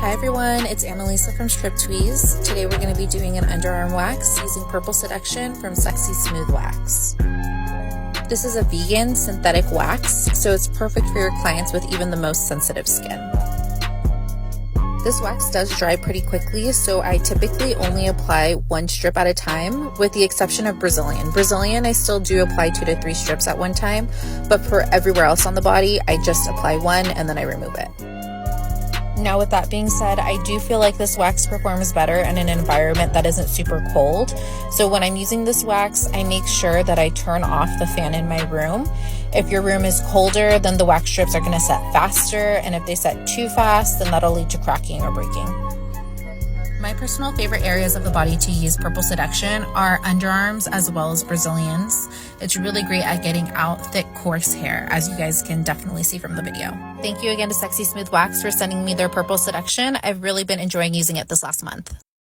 Hi everyone, it's Analisa from Strip-Tweeze. Today we're going to be doing an underarm wax using Purple Seduction from Sexy Smooth Wax. This is a vegan synthetic wax, so it's perfect for your clients with even the most sensitive skin. This wax does dry pretty quickly, so I typically only apply one strip at a time, with the exception of Brazilian. Brazilian, I still do apply 2 to 3 strips at one time, but for everywhere else on the body, I just apply one and then I remove it. Now with that being said, I do feel like this wax performs better in an environment that isn't super cold. So when I'm using this wax, I make sure that I turn off the fan in my room. If your room is colder, then the wax strips are going to set faster, and if they set too fast, then that'll lead to cracking or breaking. My personal favorite areas of the body to use Purple Seduction are underarms as well as Brazilians. It's really great at getting out thick, coarse hair, as you guys can definitely see from the video. Thank you again to Sexy Smooth Wax for sending me their Purple Seduction. I've really been enjoying using it this last month.